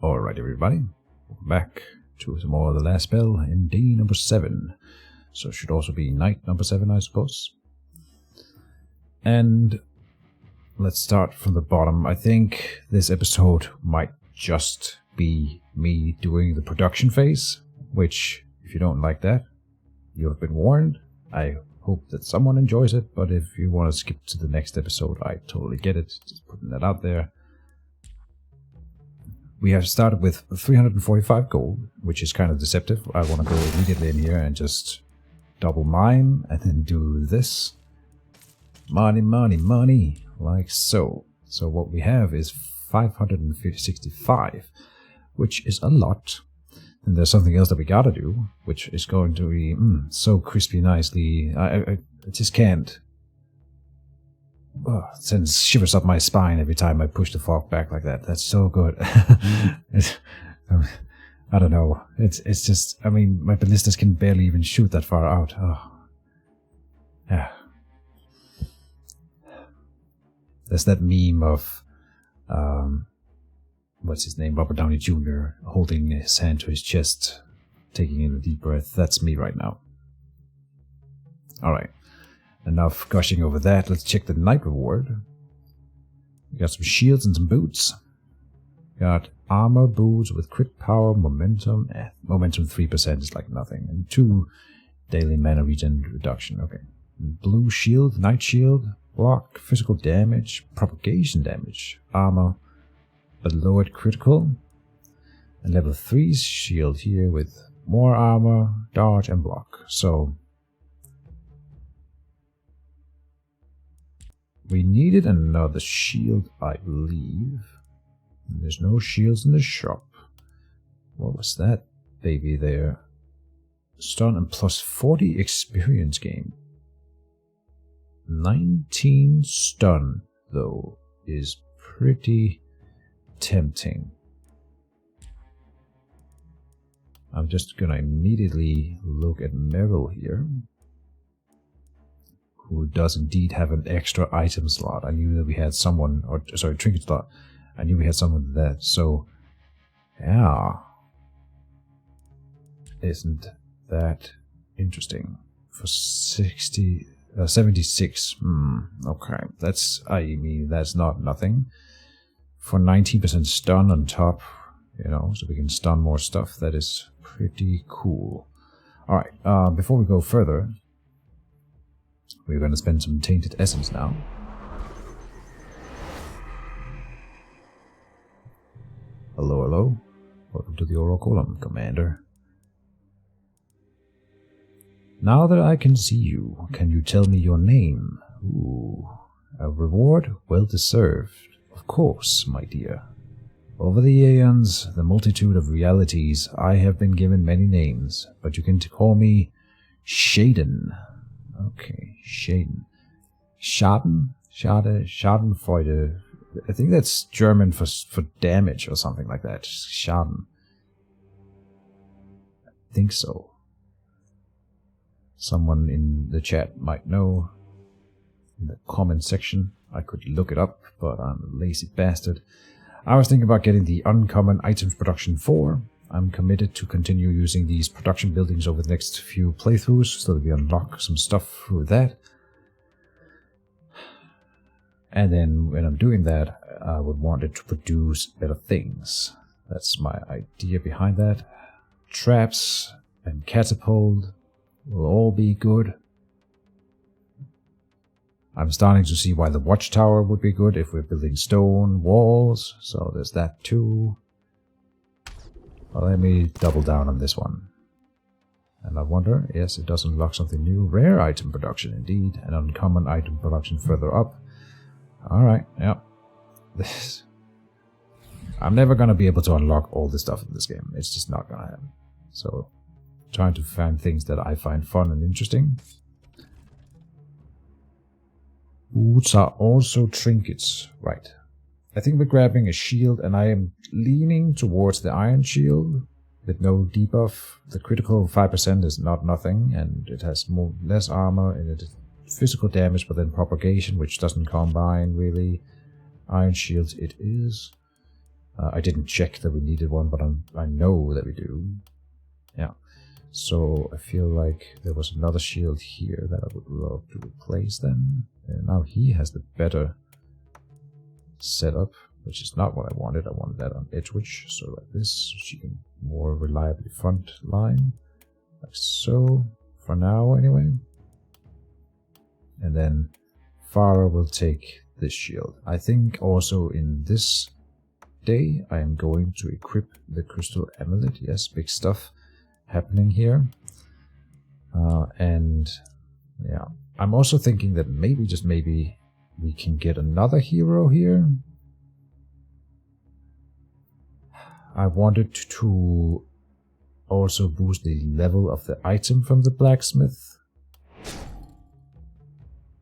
Alright everybody, welcome back to some more of the last spell in day number 7. So it should also be night number 7, I suppose. And let's start from the bottom. I think this episode might just be me doing the production phase, which, if you don't like that, you have been warned. I hope that someone enjoys it, but if you want to skip to the next episode, I totally get it. Just putting that out there. We have started with 345 gold, which is kind of deceptive. I want to go immediately in here and just double mine and then do this. Money, money, money, like so. So what we have is 565, which is a lot. And there's something else that we gotta do, which is going to be so crispy nicely. I just can't. Oh, it sends shivers up my spine every time I push the fork back like that. That's so good. I don't know. It's just, I mean, my ballistas can barely even shoot that far out. Oh. Yeah. There's that meme of, what's his name, Robert Downey Jr. holding his hand to his chest, taking in a deep breath. That's me right now. Alright. Enough gushing over that. Let's check the night reward. We got some shields and some boots. Got armor, boots with crit power, momentum. Momentum 3% is like nothing. And 2 daily mana regen reduction. Okay. Blue shield, night shield, block, physical damage, propagation damage, armor, but lowered critical. And level 3 shield here with more armor, dodge, and block. So we needed another shield, I believe. There's no shields in the shop. What was that baby there? Stun and plus 40 experience gain. 19 stun, though, is pretty tempting. I'm just gonna immediately look at Merrill here, who does indeed have an extra item slot. I knew that we had someone, or sorry, trinket slot. I knew we had someone with that, so yeah. Isn't that interesting? For 76, okay. That's not nothing. For 19% stun on top, so we can stun more stuff. That is pretty cool. Alright, before we go further, we're going to spend some tainted essence now. Hello, hello. Welcome to the Oracle, Commander. Now that I can see you, can you tell me your name? Ooh, a reward well deserved. Of course, my dear. Over the aeons, the multitude of realities, I have been given many names, but you can call me Shaden. Okay, Shaden. Schadenfreude. I think that's German for damage or something like that. Schaden. I think so. Someone in the chat might know. In the comment section. I could look it up, but I'm a lazy bastard. I was thinking about getting the uncommon items production 4. I'm committed to continue using these production buildings over the next few playthroughs so that we unlock some stuff through that. And then when I'm doing that, I would want it to produce better things. That's my idea behind that. Traps and catapult will all be good. I'm starting to see why the watchtower would be good if we're building stone walls. So there's that too. Well, let me double down on this one. And I wonder, yes, it does unlock something new. Rare item production, indeed. And uncommon item production further up. Alright, yep. This. I'm never going to be able to unlock all this stuff in this game. It's just not going to happen. So, trying to find things that I find fun and interesting. Boots are also trinkets. Right. I think we're grabbing a shield, and I am leaning towards the iron shield with no debuff. The critical 5% is not nothing, and it has less armor, and it is physical damage, but then propagation, which doesn't combine really. Iron shields it is. I didn't check that we needed one, but I know that we do. Yeah. So I feel like there was another shield here that I would love to replace then. And now he has the better setup, which is not what I wanted. I wanted that on Edgewitch, so like this, so she can more reliably front line. Like so, for now anyway. And then Farah will take this shield. I think also in this day I am going to equip the crystal amulet. Yes, big stuff happening here. And yeah, I'm also thinking that maybe, just maybe, we can get another hero here. I wanted to also boost the level of the item from the blacksmith.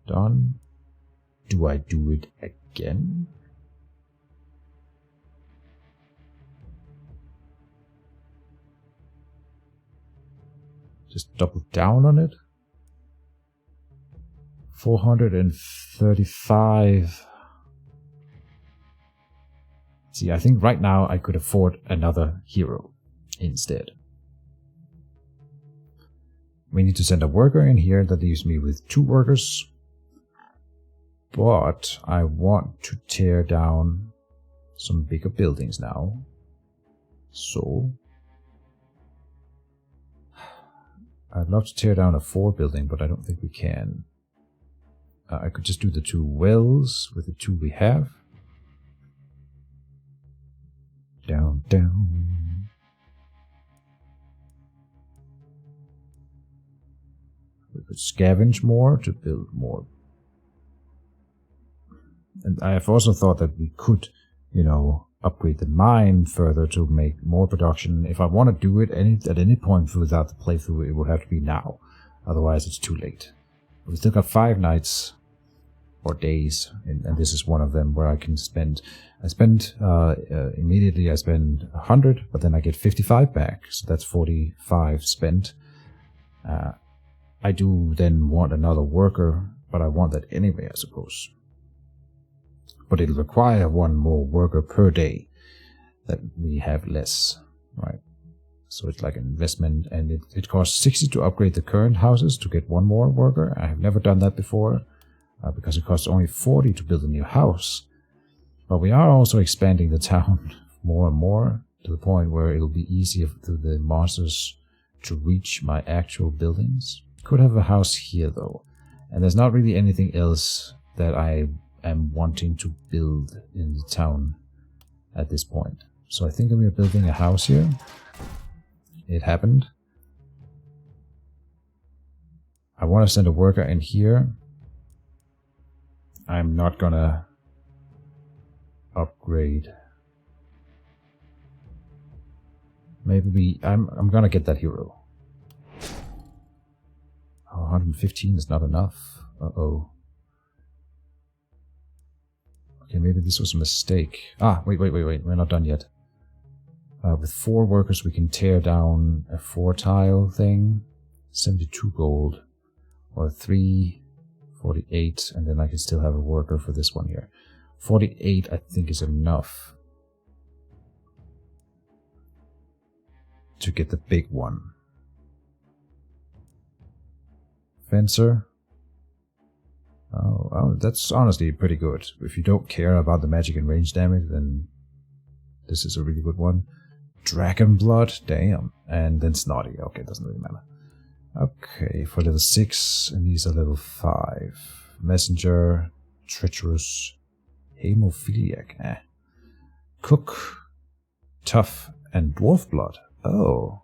Done. Do I do it again? Just double down on it. 435. See, I think right now I could afford another hero instead. We need to send a worker in here. That leaves me with 2 workers. But I want to tear down some bigger buildings now. So I'd love to tear down a 4 building, but I don't think we can. I could just do the 2 wells with the 2 we have. Down, down. We could scavenge more to build more. And I have also thought that we could, you know, upgrade the mine further to make more production. If I want to do it at any point without the playthrough, it would have to be now. Otherwise, it's too late. We still got 5 nights or days, and this is one of them where I can spend. Immediately I spend 100, but then I get 55 back, so that's 45 spent. I do then want another worker, but I want that anyway, I suppose. But it'll require 1 more worker per day that we have less, right? So it's like an investment, and it costs 60 to upgrade the current houses to get 1 more worker. I have never done that before, because it costs only 40 to build a new house. But we are also expanding the town more and more to the point where it'll be easier for the monsters to reach my actual buildings. Could have a house here though, and there's not really anything else that I am wanting to build in the town at this point. So I think we're building a house here. It happened. I want to send a worker in here. I'm not gonna upgrade. Maybe I'm gonna get that hero. Oh, 115 is not enough. Uh-oh. Okay, maybe this was a mistake. Ah, wait. We're not done yet. With 4 workers, we can tear down a 4-tile thing. 72 gold. Or 348, and then I can still have a worker for this one here. 48, I think, is enough to get the big one. Fencer. Oh, that's honestly pretty good. If you don't care about the magic and range damage, then this is a really good one. Dragon Blood, damn. And then Snotty. Okay, doesn't really matter. Okay, for level 6, and these are level 5. Messenger, Treacherous, Hemophiliac. Cook, Tough, and Dwarf Blood. Oh.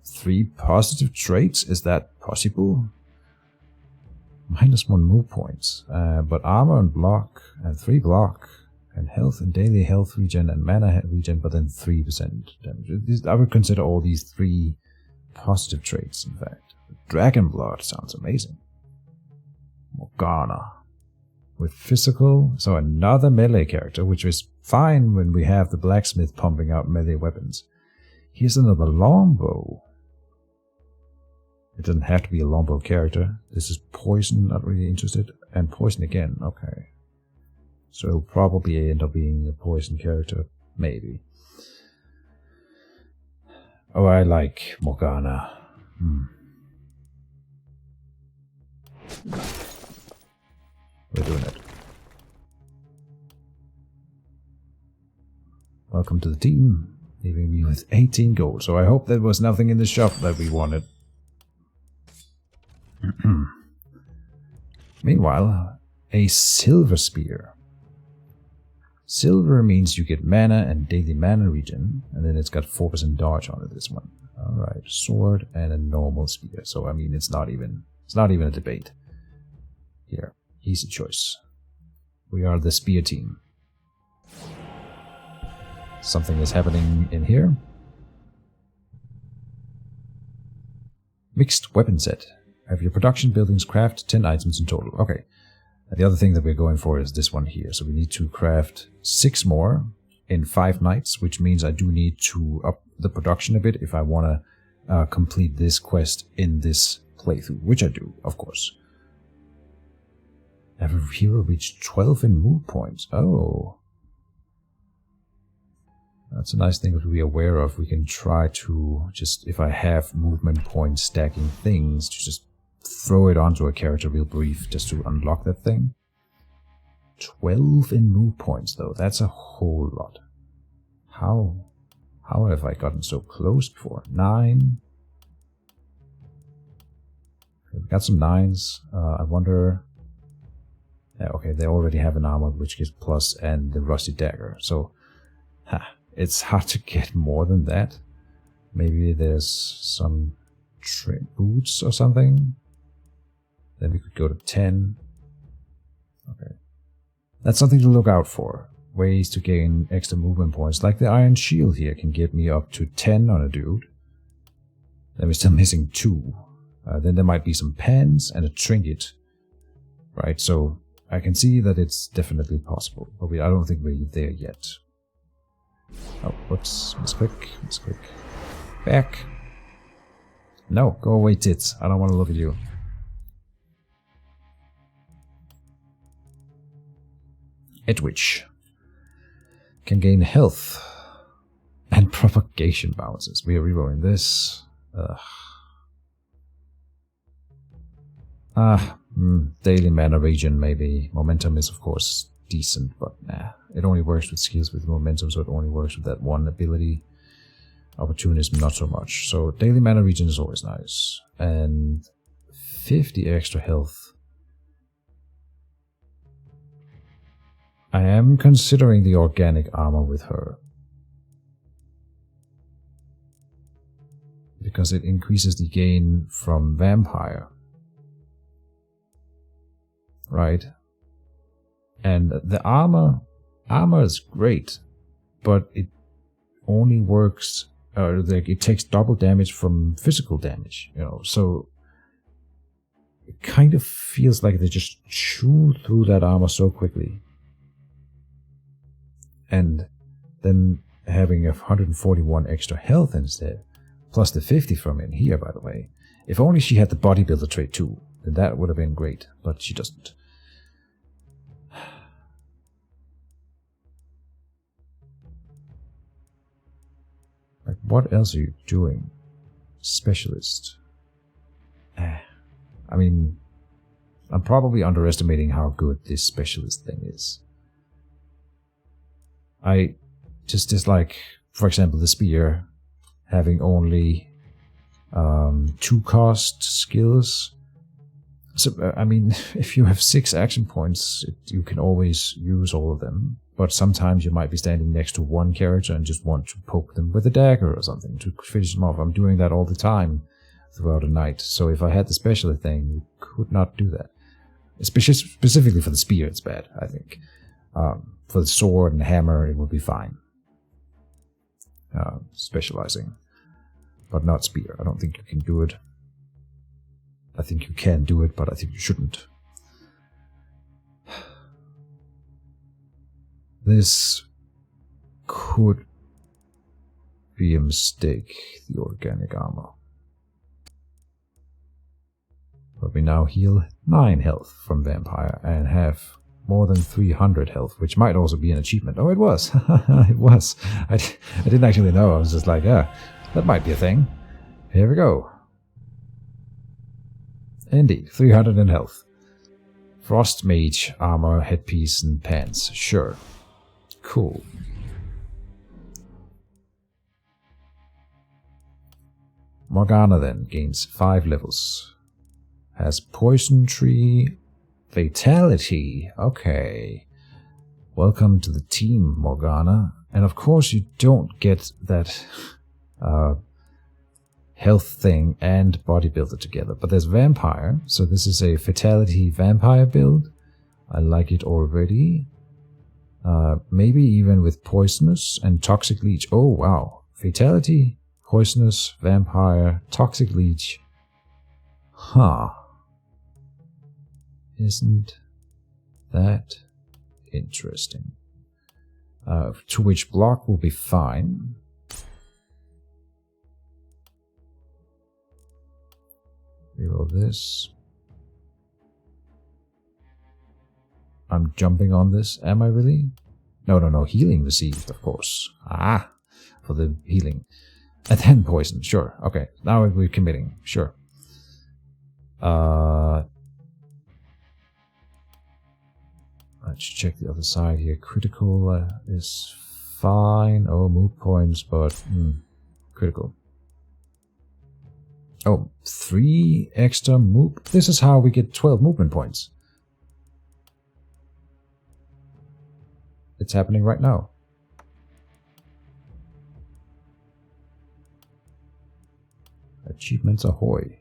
3 positive traits? Is that possible? -1 move points, but armor and block, and 3 block, and health and daily health regen and mana regen, but then 3% damage. I would consider all these 3 positive traits, in fact. Dragon Blood sounds amazing. Morgana. With physical, so another melee character, which is fine when we have the blacksmith pumping out melee weapons. Here's another longbow. It doesn't have to be a longbow character. This is poison, not really interested. And poison again, okay. So it'll probably end up being a poison character. maybe. Oh, I like Morgana. We're doing it. Welcome to the team, leaving me with 18 gold. So I hope there was nothing in the shop that we wanted. Meanwhile, a silver spear. Silver means you get mana and daily mana regen, and then it's got 4% dodge on it, this one. Alright, sword and a normal spear. So I mean it's not even a debate. Here, easy choice. We are the spear team. Something is happening in here. Mixed weapon set. Have your production buildings craft 10 items in total. Okay. And the other thing that we're going for is this one here. So we need to craft 6 more in 5 nights, which means I do need to up the production a bit if I want to complete this quest in this playthrough, which I do, of course. Have a hero reach 12 in move points. Oh. That's a nice thing to be aware of. We can try to just, if I have movement points stacking things, to just throw it onto a character real brief just to unlock that thing. 12 in move points though, that's a whole lot. How have I gotten so close before? 9. Okay, we got some 9s. I wonder... Yeah, okay, they already have an armor which gives plus and the rusty dagger. So, it's hard to get more than that. Maybe there's some boots or something. Then we could go to 10. Okay. That's something to look out for. Ways to gain extra movement points. Like the iron shield here can get me up to 10 on a dude. Then we're still missing 2. Then there might be some pens and a trinket. Right, so I can see that it's definitely possible. But I don't think we're there yet. Oh, whoops. Misclick. Back. No, go away, tits. I don't want to look at you. Edwidge. Can gain health and propagation bounces. We are rerolling this. Daily mana regen maybe. Momentum is of course decent, but nah. It only works with skills with momentum, so it only works with that one ability. Opportunism not so much. So daily mana regen is always nice. And 50 extra health. I am considering the organic armor with her. Because it increases the gain from vampire. Right? And the armor is great, but it only works, like it takes double damage from physical damage, you know, so it kind of feels like they just chew through that armor so quickly. And then having 141 extra health instead, plus the 50 from in here, by the way. If only she had the bodybuilder trait too, then that would have been great, but she doesn't. Like, what else are you doing? Specialist. I mean, I'm probably underestimating how good this specialist thing is. I just dislike, for example, the spear having only 2 cost skills. So, I mean, if you have 6 action points, you can always use all of them. But sometimes you might be standing next to one character and just want to poke them with a dagger or something to finish them off. I'm doing that all the time throughout a night. So if I had the specialist thing, you could not do that. Specifically for the spear, it's bad, I think. For the sword and hammer, it would be fine. Specializing. But not spear. I don't think you can do it. I think you can do it, but I think you shouldn't. This could be a mistake, the organic armor. But we now heal 9 health from vampire and have more than 300 health, which might also be an achievement. Oh, it was. It was. I didn't actually know. I was just like, yeah, that might be a thing. Here we go. Indeed, 300 in health. Frost mage, armor, headpiece, and pants. Sure. Cool. Morgana then gains 5 levels. Has poison tree, fatality. Okay. Welcome to the team, Morgana. And of course you don't get that health thing and bodybuilder together. But there's vampire, so this is a fatality vampire build. I like it already. Maybe even with poisonous and toxic leech. Oh wow. Fatality, poisonous, vampire, toxic leech. Huh. Isn't that interesting? To which block will be fine. Reroll this. I'm jumping on this. Am I really? No. Healing received, of course. Ah, for the healing. And then poison. Sure. Okay. Now we're committing. Sure. Let's check the other side here. Critical is fine. Oh, move points, but critical. Oh, 3 extra move. This is how we get 12 movement points. It's happening right now. Achievements ahoy.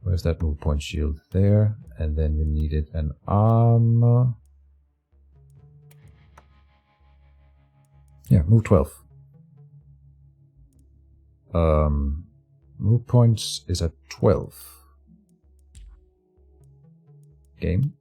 Where's that move point shield? There. And then we needed an armor. Yeah, move 12. Move points is at 12. Game.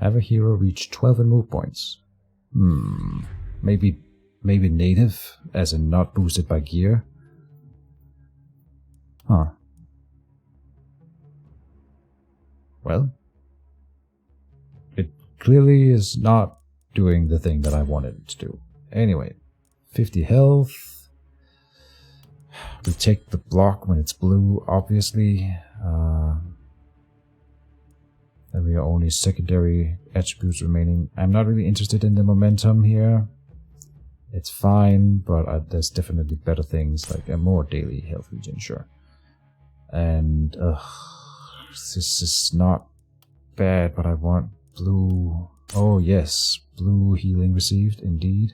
Have a hero reach 12 in move points. Maybe native, as in not boosted by gear. Huh. Well, it clearly is not doing the thing that I wanted it to do. Anyway, 50 health. We take the block when it's blue, obviously. And we are only secondary attributes remaining. I'm not really interested in the momentum here. It's fine, but there's definitely better things, like a more daily health regen, sure. And this is not bad, but I want blue. Oh yes, blue healing received, indeed.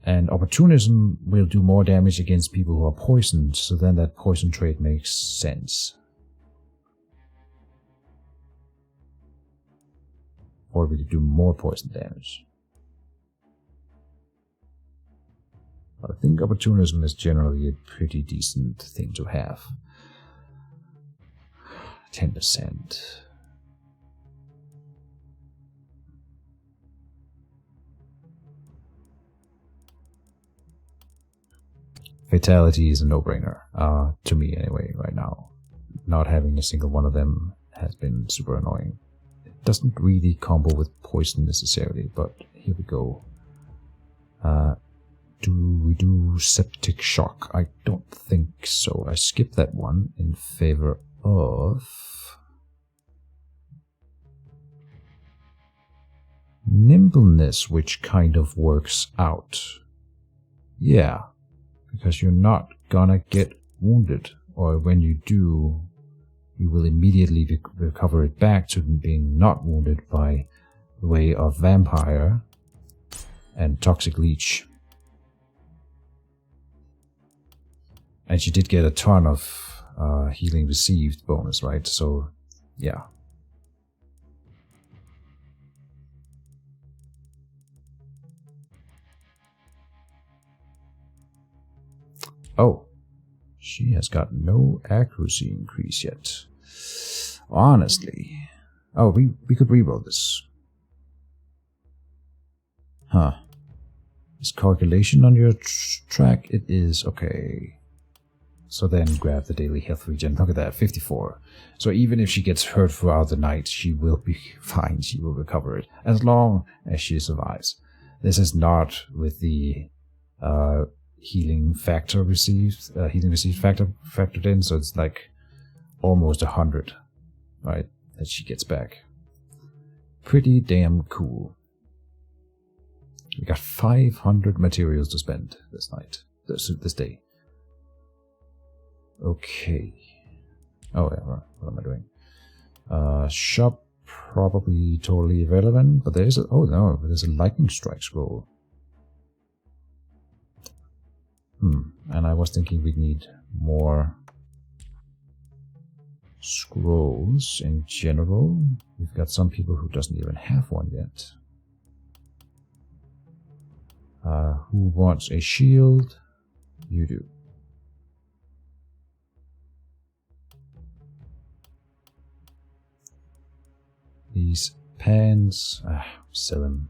And opportunism will do more damage against people who are poisoned, so then that poison trait makes sense. Or will it do more poison damage? I think opportunism is generally a pretty decent thing to have. 10%. Fatality is a no-brainer, to me anyway, right now. Not having a single one of them has been super annoying. It doesn't really combo with poison necessarily, but here we go. Do we do septic shock? I don't think so. I skipped that one in favor of nimbleness, which kind of works out. Yeah, because you're not gonna get wounded, or when you do, you will immediately recover it back to being not wounded by way of vampire and toxic leech. And she did get a ton of healing received bonus, right? So, yeah. Oh, she has got no accuracy increase yet. Honestly. Oh, we could reroll this. Huh. Is calculation on your track? It is. Okay. So then grab the daily health regen. Look at that, 54. So even if she gets hurt throughout the night, she will be fine. She will recover it as long as she survives. This is not with the healing factor received, factored in. So it's like almost 100, right? That she gets back. Pretty damn cool. We got 500 materials to spend this night, this day. Okay. Oh yeah, what am I doing? Shop, probably totally irrelevant, but there's a, oh no, there's a lightning strike scroll. And I was thinking we'd need more scrolls in general. We've got some people who doesn't even have one yet. Who wants a shield? You do. These pans, sell them.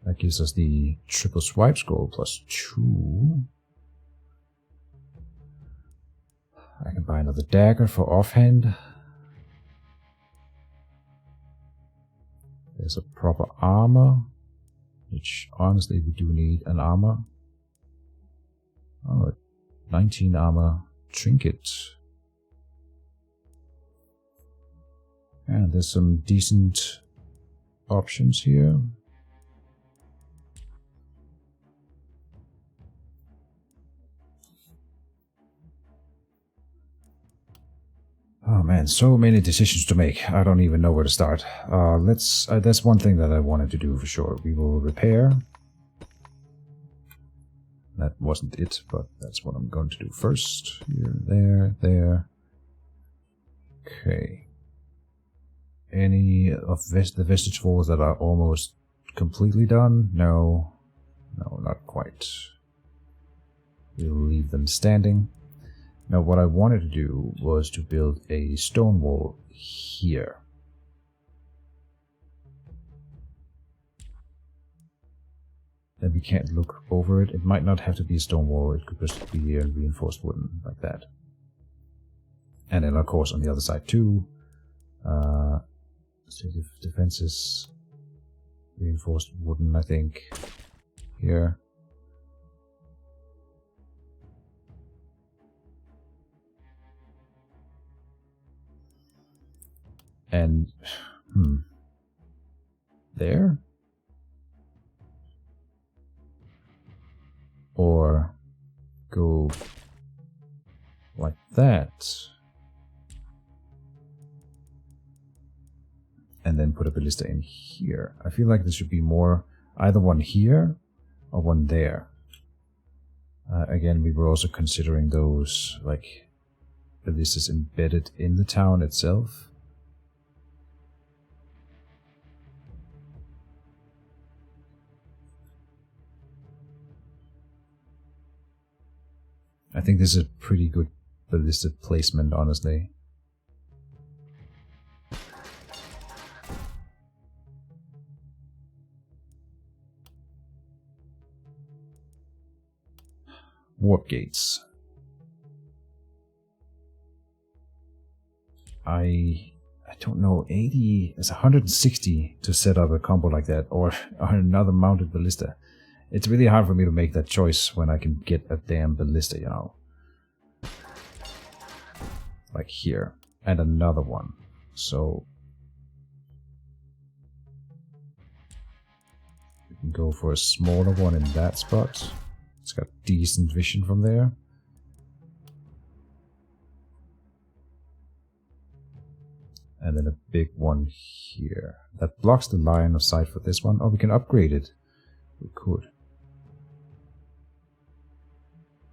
That gives us the triple swipe scroll plus 2. I can buy another dagger for offhand. There's a proper armor, which honestly we do need an armor. Oh, 19 armor trinket. And there's some decent options here. Oh man, so many decisions to make. I don't even know where to start. That's one thing that I wanted to do for sure. We will repair. That wasn't it, but that's what I'm going to do first. Here, there. Okay. Any of the vestige walls that are almost completely done? No, not quite. We'll leave them standing. Now what I wanted to do was to build a stone wall here. Then we can't look over it. It might not have to be a stone wall, it could just be a reinforced wooden, like that. And then of course on the other side too, defenses, reinforced wooden, I think, here. And, there? Or go like that. And then put a ballista in here. I feel like there should be more, either one here or one there. Again, we were also considering those, like, ballistas embedded in the town itself. I think this is a pretty good ballista placement, honestly. Warp gates. I don't know, 80 is 160 to set up a combo like that, or another mounted ballista. It's really hard for me to make that choice when I can get a damn ballista, you know. Like here. And another one. So we can go for a smaller one in that spot. It's got decent vision from there. And then a big one here. That blocks the line of sight for this one. Oh, we can upgrade it. We could.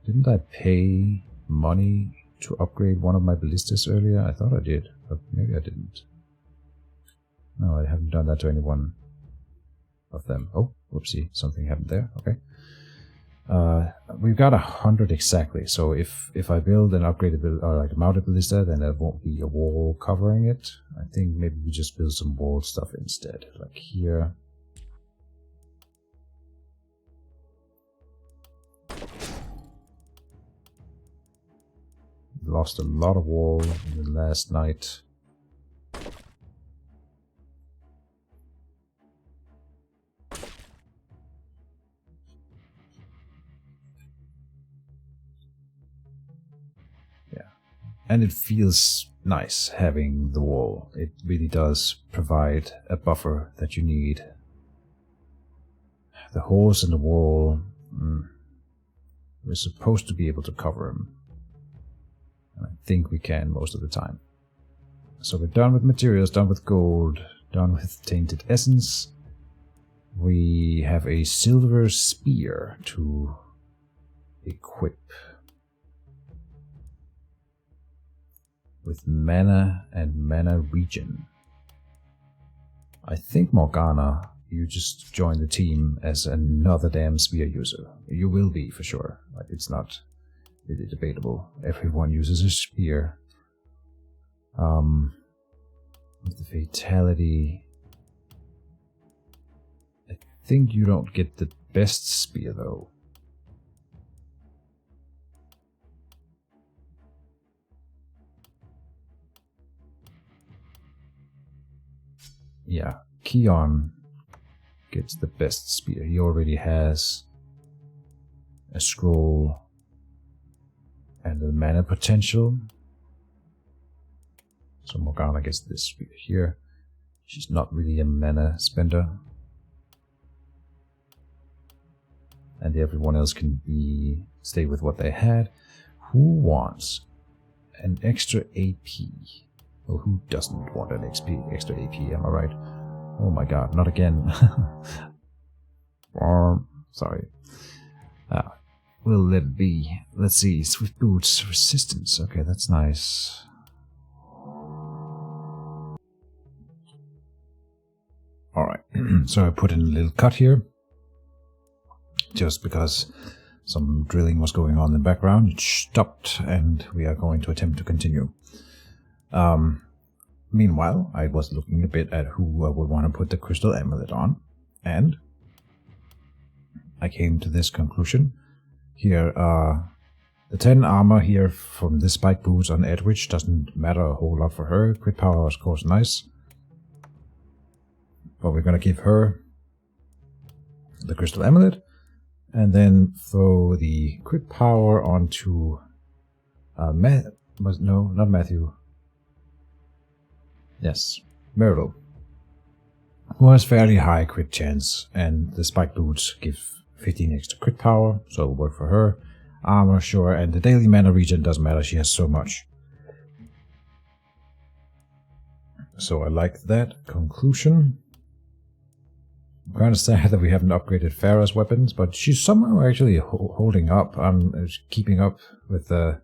Didn't I pay money to upgrade one of my ballistas earlier? I thought I did, but maybe I didn't. No, I haven't done that to any one of them. Oh, whoopsie, something happened there. Okay. We've got 100 exactly, so if I build an upgraded or like a mounted ballista, then there won't be a wall covering it. I think maybe we just build some wall stuff instead, like here lost a lot of wall in the last night. Yeah. And it feels nice having the wall. It really does provide a buffer that you need. The holes in the wall, we're supposed to be able to cover them. I think we can most of the time. So we're done with materials, done with gold, done with tainted essence. We have a silver spear to equip. With mana and mana regen. I think, Morgana, you just joined the team as another damn spear user. You will be, for sure. Like, it's not really debatable. Everyone uses a spear. With the fatality, I think you don't get the best spear, though. Yeah, Keon gets the best spear. He already has a scroll and a mana potential. So Morgana gets this spear here. She's not really a mana spender. And everyone else can stay with what they had. Who wants an extra AP? Or who doesn't want an extra AP, am I right? Oh my god, not again. Sorry. We'll let it be. Let's see, Swift Boots, Resistance. Okay, that's nice. Alright, so I put in a little cut here. Just because some drilling was going on in the background. It stopped, and we are going to attempt to continue. Meanwhile, I was looking a bit at who I would want to put the crystal amulet on, and I came to this conclusion. Here, the 10 armor here from this spike boots on Edwidge doesn't matter a whole lot for her. Crit power is of course nice, but we're going to give her the crystal amulet, and then throw the crit power onto no, not Matthew. Yes, Myrtle, who has fairly high crit chance, and the spike boots give 15 extra crit power, so it'll work for her. Armor, sure, and the daily mana regen doesn't matter, she has so much. So I like that conclusion. I'm kind of sad that we haven't upgraded Farah's weapons, but she's somehow actually holding up. I'm keeping up with the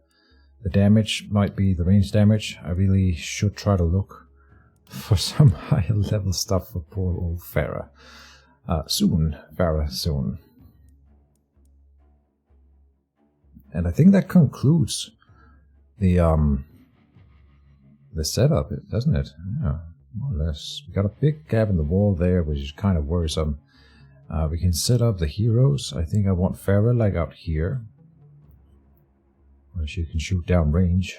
damage, might be the range damage. I really should try to look for some higher level stuff for poor old Farah. Farah soon. And I think that concludes the setup, doesn't it? Yeah, more or less. We got a big gap in the wall there, which is kind of worrisome. We can set up the heroes. I think I want Farah like out here, where she can shoot down range.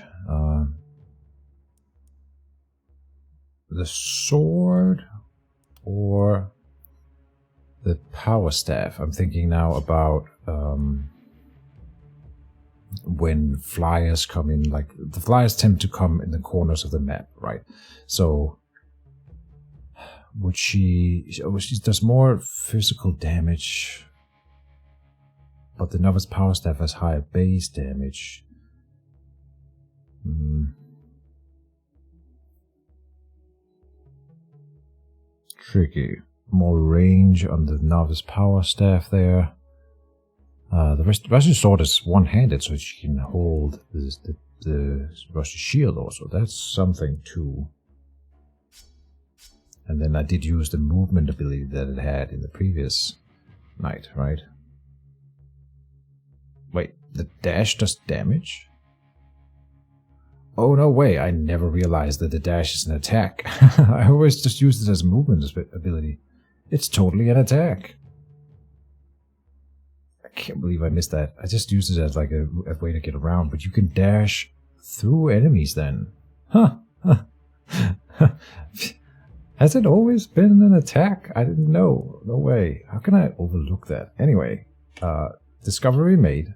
The sword or the power staff. I'm thinking now about when flyers come in, like the flyers tend to come in the corners of the map, right? So would she does more physical damage, but the novice power staff has higher base damage. Tricky. More range on the novice power staff there. The Russian sword is one-handed, so she can hold the Russian shield also. That's something too. And then I did use the movement ability that it had in the previous night, right? Wait, the dash does damage? Oh, no way, I never realized that the dash is an attack. I always just used it as a movement ability. It's totally an attack. I can't believe I missed that. I just used it as like a way to get around, but you can dash through enemies then. Huh. Has it always been an attack? I didn't know. No way. How can I overlook that? Anyway, discovery made.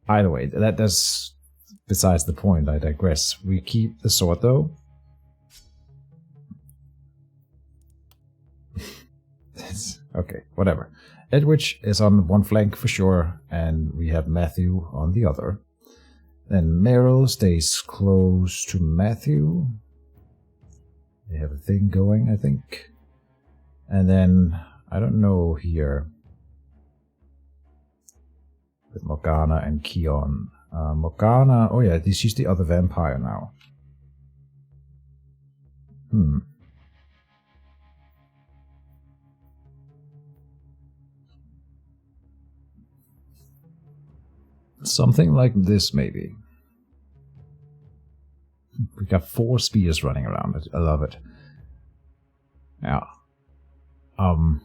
Either way, that's besides the point. I digress. We keep the sword though. Okay, whatever. Edwidge is on one flank for sure, and we have Matthew on the other. Then Meryl stays close to Matthew. They have a thing going, I think. And then, I don't know here. With Morgana and Keon. Morgana, oh yeah, she's the other vampire now. Something like this, maybe. We got 4 spears running around. I love it. Yeah. The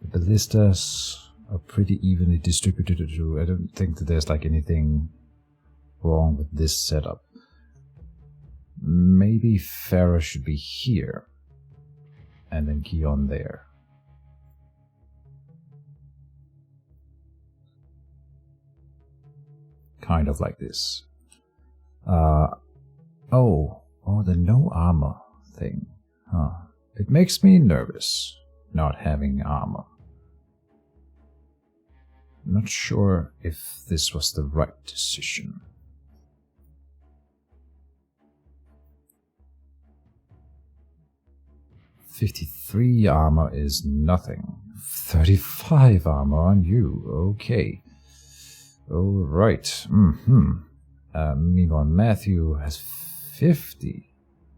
ballistas are pretty evenly distributed. I don't think that there's like anything wrong with this setup. Maybe Farah should be here. And then Keon there. Kind of like this. Oh, the no armor thing. Huh. It makes me nervous, not having armor. I'm not sure if this was the right decision. $53 armor is nothing. 35 armor on you. Okay. Alright. Meanwhile, Matthew has 50.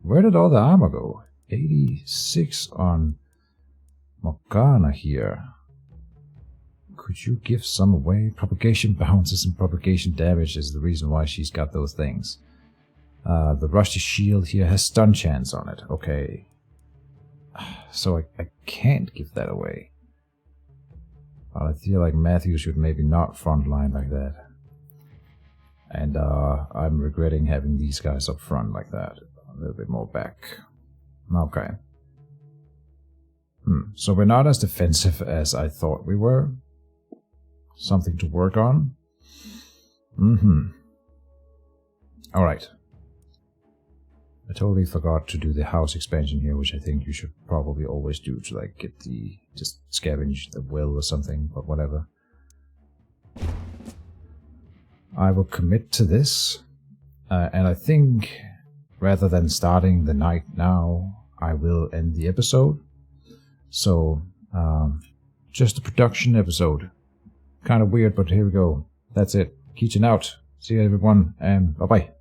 Where did all the armor go? 86 on Morgana here. Could you give some away? Propagation bounces and propagation damage is the reason why she's got those things. The rusty shield here has stun chance on it. Okay. So I can't give that away. But I feel like Matthew should maybe not frontline like that. And I'm regretting having these guys up front like that. A little bit more back. Okay. So we're not as defensive as I thought we were. Something to work on. Alright. I totally forgot to do the house expansion here, which I think you should probably always do to like get the, just scavenge the well or something, but whatever. I will commit to this, and I think rather than starting the night now, I will end the episode. So, just a production episode. Kind of weird, but here we go. That's it. Keejchen out. See you everyone, and bye-bye.